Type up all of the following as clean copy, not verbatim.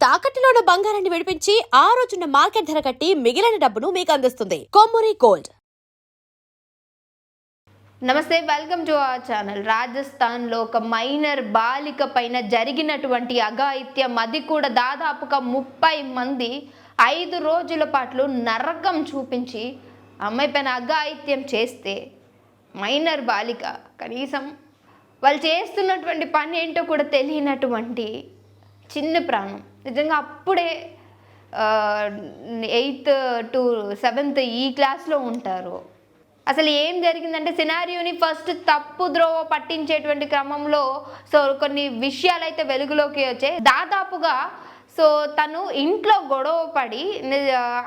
తాకట్టులో ఉన్న బంగారాన్ని విడిపించి ఆ రోజున్న మార్కెట్ ధర కట్టి మిగిలిన డబ్బును మీకు అందిస్తుంది కొమ్మూరి గోల్డ్. నమస్తే, వెల్కమ్ టు అవర్ ఛానల్. రాజస్థాన్లో ఒక మైనర్ బాలిక పైన జరిగినటువంటి అఘాయిత్యం, అది కూడా దాదాపుగా 30 మంది 5 రోజుల పాటు నరకం చూపించి అమ్మాయి పైన అఘాయిత్యం చేస్తే మైనర్ బాలిక కనీసం వాళ్ళు చేస్తున్నటువంటి పని ఏంటో కూడా తెలియనటువంటి చిన్న ప్రాణం. నిజంగా అప్పుడే 8th to 7th ఈ క్లాస్లో ఉంటారు. అసలు ఏం జరిగిందంటే సినారియోని ఫస్ట్ తప్పు ద్రోవ పట్టించేటువంటి క్రమంలో కొన్ని విషయాలు అయితే వెలుగులోకి వచ్చాయి. దాదాపుగా తను ఇంట్లో గొడవ పడి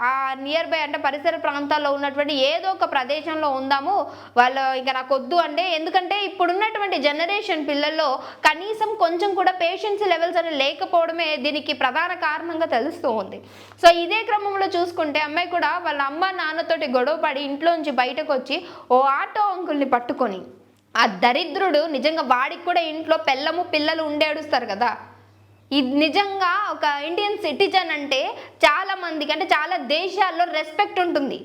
ఆ నియర్ బై అంటే పరిసర ప్రాంతాల్లో ఉన్నటువంటి ఏదో ఒక ప్రదేశంలో ఉందాము, వాళ్ళు ఇంకా నాకు వద్దు అంటే, ఎందుకంటే ఇప్పుడున్నటువంటి జనరేషన్ పిల్లల్లో కనీసం కొంచెం కూడా పేషెన్స్ లెవెల్స్ అని లేకపోవడమే దీనికి ప్రధాన కారణంగా తెలుస్తూ ఉంది. ఇదే క్రమంలో చూసుకుంటే అమ్మాయి కూడా వాళ్ళ అమ్మ నాన్నతోటి గొడవ పడి ఇంట్లోంచి బయటకు వచ్చి ఓ ఆటో అంకుల్ని పట్టుకొని, ఆ దరిద్రుడు నిజంగా వాడికి కూడా ఇంట్లో పెళ్ళము పిల్లలు ఉండేడుస్తారు కదా, ఇది నిజంగా ఒక ఇండియన్ సిటిజన్ అంటే చాలా మందికి అంటే చాలా దేశాల్లో రెస్పెక్ట్ ఉంటుంది.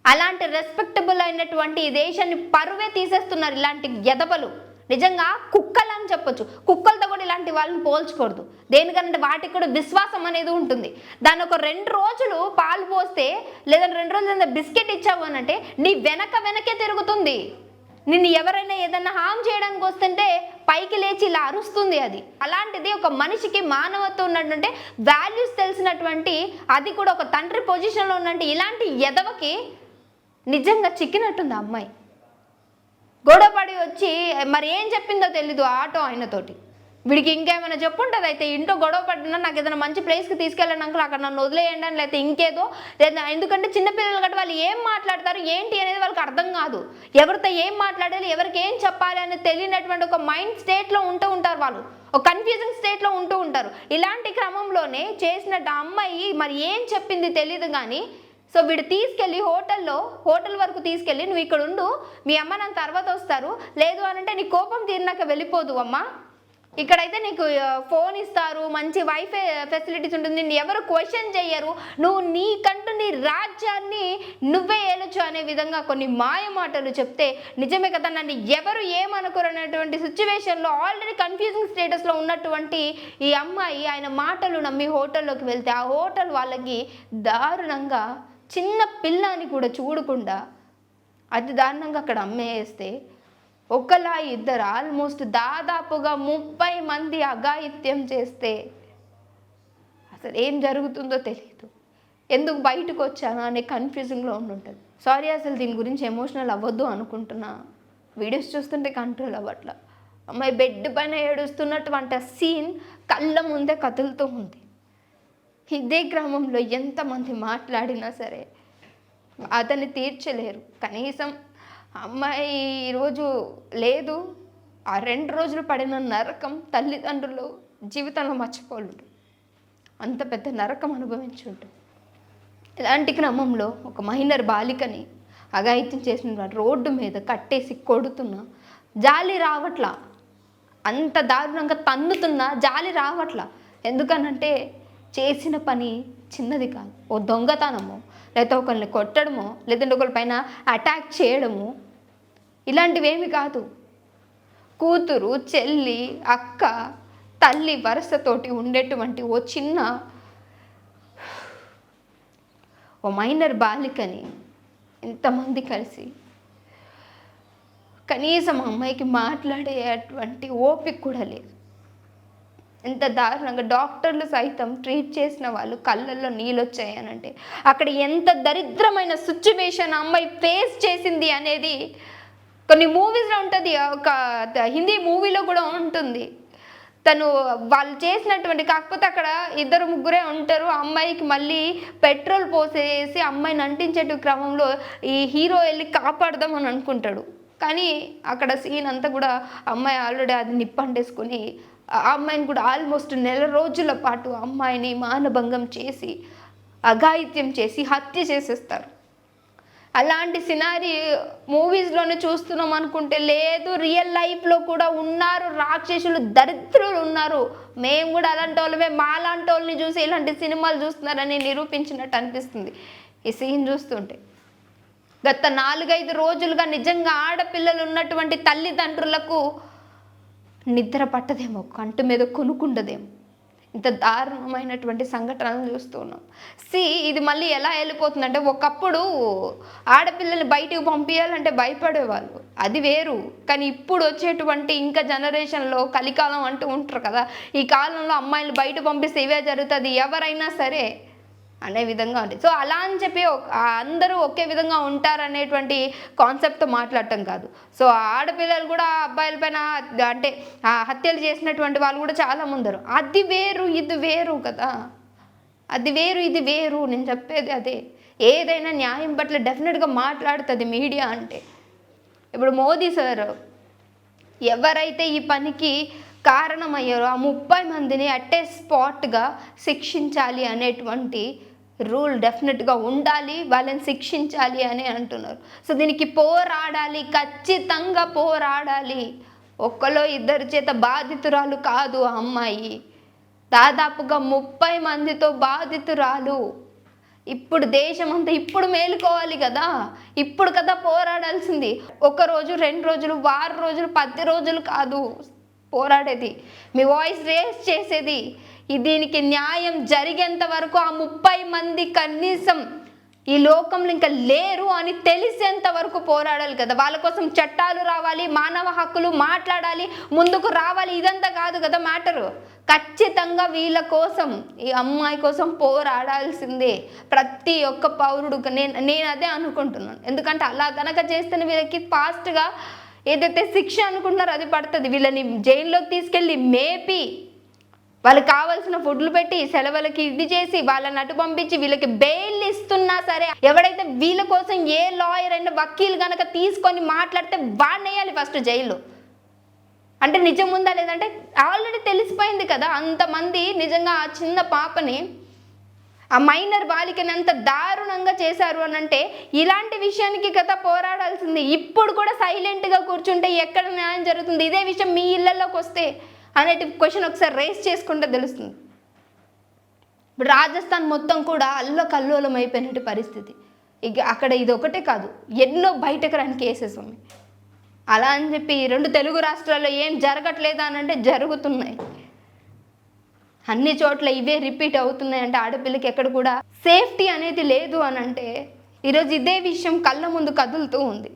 అలాంటి రెస్పెక్టబుల్ అయినటువంటి ఈ దేశాన్ని పరువే తీసేస్తున్నారు ఇలాంటి ఎదపలు. నిజంగా కుక్కలు అని చెప్పొచ్చు, కుక్కలతో కూడా ఇలాంటి వాళ్ళని పోల్చకూడదు. దేనికంటే వాటికి కూడా విశ్వాసం అనేది ఉంటుంది. దాన్ని ఒక 2 రోజులు పాలు పోస్తే లేదా 2 రోజులు బిస్కెట్ ఇచ్చావు అని అంటే నీ వెనకే తిరుగుతుంది. నిన్ను ఎవరైనా ఏదైనా హామ్ చేయడానికి వస్తుంటే పైకి లేచి ఇలా అరుస్తుంది. అది అలాంటిది ఒక మనిషికి మానవత్వం ఉన్నటువంటి వాల్యూస్ తెలిసినటువంటి, అది కూడా ఒక తండ్రి పొజిషన్లో ఉన్నట్టు ఇలాంటి ఎదవకి నిజంగా చిక్కినట్టుంది అమ్మాయి. గొడవపడి వచ్చి మరి ఏం చెప్పిందో తెలీదు ఆటో ఆయనతోటి. వీడికి ఇంకేమైనా చెప్పుంటుంది అయితే, ఇంట్లో గొడవ పడినా నాకు ఏదైనా మంచి ప్లేస్కి తీసుకెళ్ళండి అంకుల్, అక్కడ నన్ను వదిలేయండి అని, లేకపోతే ఇంకేదో లేదా. ఎందుకంటే చిన్నపిల్లలు గట్టి వాళ్ళు ఏం మాట్లాడతారు ఏంటి అనేది వాళ్ళకి అర్థం కాదు. ఎవరితో ఏం మాట్లాడాలి, ఎవరికి ఏం చెప్పాలి అనేది తెలియనటువంటి ఒక మైండ్ స్టేట్లో ఉంటూ ఉంటారు వాళ్ళు, ఒక కన్ఫ్యూజింగ్ స్టేట్లో ఉంటూ ఉంటారు. ఇలాంటి క్రమంలోనే చేసినట్టు అమ్మాయి మరి ఏం చెప్పింది తెలీదు కానీ, వీడు తీసుకెళ్ళి హోటల్ వరకు తీసుకెళ్ళి, నువ్వు ఇక్కడ ఉండు, మీ అమ్మ నన్ను తర్వాత వస్తారు, లేదు అని అంటే నీ కోపం తీరినాక వెళ్ళిపోదు అమ్మ, ఇక్కడైతే నీకు ఫోన్ ఇస్తారు, మంచి వైఫై ఫెసిలిటీస్ ఉంటుంది, నిన్ను ఎవరు క్వశ్చన్ చెయ్యరు, నువ్వు నీకంటూ నీ రాజ్యాన్ని నువ్వే ఏలొచ్చు అనే విధంగా కొన్ని మాయ మాటలు చెప్తే, నిజమే కదా నన్ను ఎవరు ఏమనుకోరు అనేటువంటి సిచ్యువేషన్లో ఆల్రెడీ కన్ఫ్యూజింగ్ స్టేటస్లో ఉన్నటువంటి ఈ అమ్మాయి ఆయన మాటలు నమ్మి హోటల్లోకి వెళ్తే, ఆ హోటల్ వాళ్ళకి దారుణంగా చిన్న పిల్లని కూడా చూడకుండా అతి దారుణంగా అక్కడ అమ్మేస్తే, ఒకలా ఇద్దరు ఆల్మోస్ట్ దాదాపుగా 30 మంది అఘాయిత్యం చేస్తే అసలు ఏం జరుగుతుందో తెలియదు. ఎందుకు బయటకు వచ్చానా అనే కన్ఫ్యూజింగ్లో ఉండుంటుంది. సారీ, అసలు దీని గురించి ఎమోషనల్ అవ్వద్దు అనుకుంటున్నా, వీడియోస్ చూస్తుంటే కంట్రోల్ అవ్వట్లా. అమ్మాయి బెడ్ పైన ఏడుస్తున్నటువంటి సీన్ కళ్ళ ముందే కదులుతూ ఉంది. ఇదే క్రమంలో ఎంతమంది మాట్లాడినా సరే అతన్ని తీర్చలేరు. కనీసం అమ్మాయి ఈరోజు లేదు, ఆ 2 రోజులు పడిన నరకం తల్లిదండ్రులు జీవితంలో మర్చిపోలేరు. అంత పెద్ద నరకం అనుభవించుంటుంది. ఇలాంటి క్రమంలో ఒక మైనర్ బాలికని అఘాయిత్యం చేసిన రోడ్డు మీద కట్టేసి కొడుతున్నా జాలి రావట్లా, అంత దారుణంగా తన్నుతున్నా జాలి రావట్లా. ఎందుకనంటే చేసిన పని చిన్నది కాదు. ఓ దొంగతనమో, లేకపోతే ఒకరిని కొట్టడమో, లేదంటే ఒకరి పైన అటాక్ చేయడము, ఇలాంటివేమి కాదు. కూతురు, చెల్లి, అక్క, తల్లి వరుసతోటి ఉండేటువంటి ఓ మైనర్ బాలికని ఇంతమంది కలిసి కనీసం అమ్మాయికి మాట్లాడేటువంటి ఓపిక కూడా లేదు. ఎంత దారుణంగా డాక్టర్లు సైతం ట్రీట్ చేసిన వాళ్ళు కళ్ళల్లో నీళ్ళు వచ్చాయనంటే అక్కడ ఎంత దరిద్రమైన సిచ్యువేషన్ అమ్మాయి ఫేస్ చేసింది అనేది కొన్ని మూవీస్లో ఉంటుంది. ఒక హిందీ మూవీలో కూడా ఉంటుంది. వాళ్ళు చేసినటువంటి, కాకపోతే అక్కడ 2-3 ఉంటారు. అమ్మాయికి మళ్ళీ పెట్రోల్ పోసేసి అమ్మాయిని అంటించే క్రమంలో ఈ హీరో వెళ్ళి కాపాడదామని అనుకుంటాడు. కానీ అక్కడ సీన్ అంతా కూడా అమ్మాయి ఆల్రెడీ అది నిప్పంటేసుకొని ఆ అమ్మాయిని కూడా ఆల్మోస్ట్ 1 రోజుల పాటు అమ్మాయిని మానభంగం చేసి అఘాయిత్యం చేసి హత్య చేసేస్తారు. అలాంటి సినారీ మూవీస్లోనే చూస్తున్నాం అనుకుంటే లేదు, రియల్ లైఫ్లో కూడా ఉన్నారు రాక్షసులు, దరిద్రులు ఉన్నారు. మేము కూడా అలాంటి వాళ్ళమే, మాలాంటి వాళ్ళని చూసి ఇలాంటి సినిమాలు చూస్తున్నారని నిరూపించినట్టు అనిపిస్తుంది ఈ సీన్ చూస్తుంటే. గత 4-5 రోజులుగా నిజంగా ఆడపిల్లలు ఉన్నటువంటి తల్లిదండ్రులకు నిద్ర పట్టదేమో, కంటి మీద కొనుక్కుండదేమో, ఇంత దారుణమైనటువంటి సంఘటనలు చూస్తున్నాం. ఇది మళ్ళీ ఎలా వెళ్ళిపోతుందంటే, ఒకప్పుడు ఆడపిల్లల్ని బయటికి పంపించాలంటే భయపడేవాళ్ళు, అది వేరు. కానీ ఇప్పుడు వచ్చేటువంటి ఇంకా జనరేషన్లో కలికాలం అంటూ ఉంటారు కదా, ఈ కాలంలో అమ్మాయిలు బయట పంపిస్తే ఇవే జరుగుతుంది, ఎవరైనా సరే అనే విధంగా ఉంది. సో అలా అని చెప్పి అందరూ ఒకే విధంగా ఉంటారనేటువంటి కాన్సెప్ట్తో మాట్లాడటం కాదు. సో ఆడపిల్లలు కూడా అబ్బాయిల పైన అంటే హత్యలు చేసినటువంటి వాళ్ళు కూడా చాలా ముందరు. అది వేరు ఇది వేరు కదా, అది వేరు ఇది వేరు. నేను చెప్పేది అదే. ఏదైనా న్యాయం పట్ల డెఫినెట్గా మాట్లాడుతుంది మీడియా అంటే. ఇప్పుడు మోదీ సార్ ఎవరైతే ఈ పనికి కారణమయ్యారో ఆ 30 మందిని అట్టే స్పాట్గా శిక్షించాలి అనేటువంటి రూల్ డెఫినెట్గా ఉండాలి, వాళ్ళని శిక్షించాలి అని అంటున్నారు. సో దీనికి పోరాడాలి, ఖచ్చితంగా పోరాడాలి. ఒక్కలో ఇద్దరి చేత బాధితురాలు కాదు ఆ అమ్మాయి, దాదాపుగా 30 మందితో బాధితురాలు. ఇప్పుడు దేశం అంతా ఇప్పుడు మేలుకోవాలి కదా, ఇప్పుడు కదా పోరాడాల్సింది. 1 రోజు 2 రోజులు వారం రోజులు 10 రోజులు కాదు పోరాడేది, మీ వాయిస్ రేస్ చేసేది. దీనికి న్యాయం జరిగేంత వరకు ఆ 30 మంది కనీసం ఈ లోకంలో ఇంకా లేరు అని తెలిసేంత వరకు పోరాడాలి కదా. వాళ్ళ కోసం చట్టాలు రావాలి, మానవ హక్కులు మాట్లాడాలి, ముందుకు రావాలి. ఇదంతా కాదు కదా మ్యాటరు. ఖచ్చితంగా వీళ్ళ కోసం, ఈ అమ్మాయి కోసం పోరాడాల్సిందే ప్రతి ఒక్క పౌరుడు. నేను అదే అనుకుంటున్నాను. ఎందుకంటే అలా కనుక చేస్తేనే వీళ్ళకి ఫాస్ట్గా ఏదైతే శిక్ష అనుకుంటున్నారో అది పడుతుంది. వీళ్ళని జైల్లోకి తీసుకెళ్ళి మేపి వాళ్ళకి కావాల్సిన ఫుడ్లు పెట్టి సెలవులకి ఇది చేసి వాళ్ళని అటు పంపించి వీళ్ళకి బెయిల్ ఇస్తున్నా సరే, ఎవడైతే వీళ్ళ కోసం ఏ లాయర్ అయినా వకీల్ కనుక తీసుకొని మాట్లాడితే వాడిని వేయాలి ఫస్ట్ జైల్లో. అంటే నిజం ఉందా లేదంటే ఆల్రెడీ తెలిసిపోయింది కదా. అంతమంది నిజంగా ఆ చిన్న పాపని, ఆ మైనర్ బాలికని అంత దారుణంగా చేశారు అని అంటే ఇలాంటి విషయానికి కదా పోరాడాల్సింది. ఇప్పుడు కూడా సైలెంట్గా కూర్చుంటే ఎక్కడ న్యాయం జరుగుతుంది? ఇదే విషయం మీ ఇళ్లలోకి వస్తే అనేటి క్వశ్చన్ ఒకసారి రేస్ చేసుకుంటే తెలుస్తుంది. ఇప్పుడు రాజస్థాన్ మొత్తం కూడా అల్లకల్లోలం అయిపోయినట్టు పరిస్థితి. ఇక అక్కడ ఇది ఒకటే కాదు, ఎన్నో బయటకు రాని కేసెస్ ఉన్నాయి. అలా అని చెప్పి 2 తెలుగు రాష్ట్రాల్లో ఏం జరగట్లేదా అని అంటే జరుగుతున్నాయి. అన్ని చోట్ల ఇవే రిపీట్ అవుతున్నాయి. అంటే ఆడపిల్లకి ఎక్కడ కూడా సేఫ్టీ అనేది లేదు అని అంటే ఈరోజు ఇదే విషయం కళ్ళ ముందు కదులుతూ ఉంది.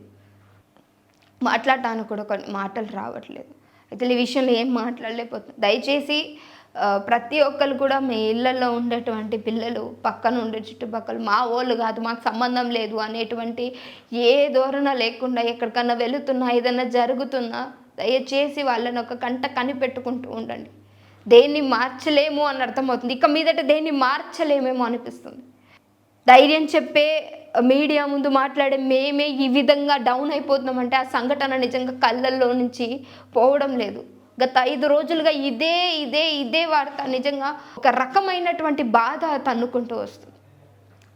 మాట్లాడటానికి కూడా కొన్ని మాటలు రావట్లేదు. అయితే ఈ విషయంలో ఏం మాట్లాడలేకపోతుంది. దయచేసి ప్రతి ఒక్కరు కూడా మీ ఇళ్ళల్లో ఉండేటువంటి పిల్లలు, పక్కన ఉండే చుట్టుపక్కల మా వాళ్ళు కాదు, మాకు సంబంధం లేదు అనేటువంటి ఏ ధోరణ లేకుండా ఎక్కడికన్నా వెళుతున్నా ఏదన్నా జరుగుతున్నా దయచేసి వాళ్ళని ఒక కంట కనిపెట్టుకుంటూ ఉండండి. దేన్ని మార్చలేము అని అర్థమవుతుంది. ఇక మీదట దేన్ని మార్చలేమేమో అనిపిస్తుంది. ధైర్యం చెప్పే మీడియా ముందు మాట్లాడే మేమే ఈ విధంగా డౌన్ అయిపోతున్నామంటే ఆ సంఘటన నిజంగా కళ్ళల్లో నుంచి పోవడం లేదు. గత 5 రోజులుగా ఇదే వార్త నిజంగా ఒక రకమైనటువంటి బాధ తన్నుకుంటూ వస్తుంది.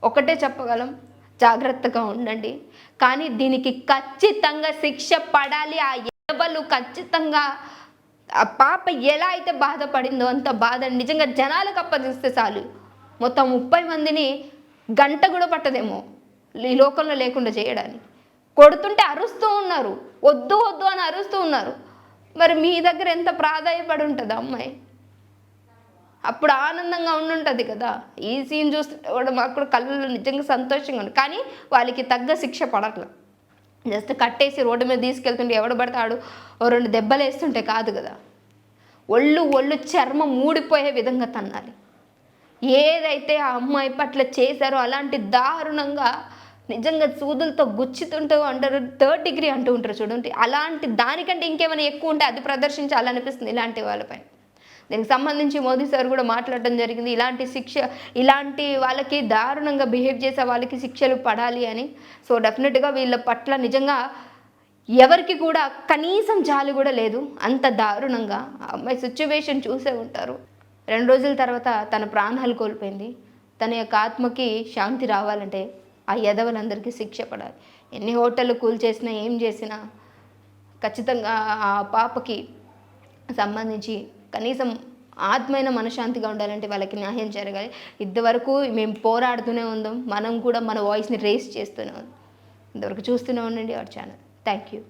ఒకటే చెప్పగలం, జాగ్రత్తగా ఉండండి. కానీ దీనికి ఖచ్చితంగా శిక్ష పడాలి. ఆ ఎడబలు ఖచ్చితంగా ఆ పాప ఎలా అయితే బాధపడిందో అంత బాధ నిజంగా జనాలకు అప్పగిస్తే చాలు. మొత్తం 30 మందిని గంట కూడా పట్టదేమో ఈ లోకంలో లేకుండా చేయడానికి. కొడుతుంటే అరుస్తూ ఉన్నారు, వద్దు వద్దు అని అరుస్తూ ఉన్నారు. మరి మీ దగ్గర ఎంత ప్రాధాయపడి ఉంటుంది అమ్మాయి? అప్పుడు ఆనందంగా ఉండుంటుంది కదా. ఈ సీన్ చూస్తే కూడా మాకు కూడా కళ్ళలో నిజంగా సంతోషంగా ఉంది. కానీ వాళ్ళకి తగ్గ శిక్ష పడట్లేదు. జస్ట్ కట్టేసి రోడ్డు మీద తీసుకెళ్తుంటే ఎవడు పడతాడు 2 దెబ్బలు వేస్తుంటే కాదు కదా. ఒళ్ళు చర్మం ఊడిపోయే విధంగా తన్నాలి. ఏదైతే ఆ అమ్మాయి పట్ల చేశారో అలాంటి దారుణంగా నిజంగా సూదులతో గుచ్చుతుంటూ అంటారు, 3rd డిగ్రీ అంటూ ఉంటారు చూడండి. అలాంటి దానికంటే ఇంకేమైనా ఎక్కువ ఉంటే అది ప్రదర్శించాలనిపిస్తుంది ఇలాంటి వాళ్ళపై. దీనికి సంబంధించి మోదీ సార్ కూడా మాట్లాడడం జరిగింది. ఇలాంటి వాళ్ళకి దారుణంగా బిహేవ్ చేసే వాళ్ళకి శిక్షలు పడాలి అని. సో డెఫినెట్గా వీళ్ళ పట్ల నిజంగా ఎవరికి కూడా కనీసం జాలి కూడా లేదు. అంత దారుణంగా ఆ అమ్మాయి సిచ్యువేషన్ చూసే ఉంటారు. 2 రోజుల తర్వాత తన ప్రాణాలు కోల్పోయింది. తన యొక్క ఆత్మకి శాంతి రావాలంటే ఆ యదవులందరికీ శిక్ష పడాలి. ఎన్ని హోటళ్ళు కూల్చేసినా ఏం చేసినా ఖచ్చితంగా ఆ పాపకి సంబంధించి కనీసం ఆత్మైన మనశ్శాంతిగా ఉండాలంటే వాళ్ళకి న్యాయం జరగాలి. ఇంతవరకు మేము పోరాడుతూనే ఉందాం, మనం కూడా మన వాయిస్ని రేస్ చేస్తూనే ఉందాం. ఇంతవరకు చూస్తూనే ఉండండి అవర్ ఛానల్. Thank you.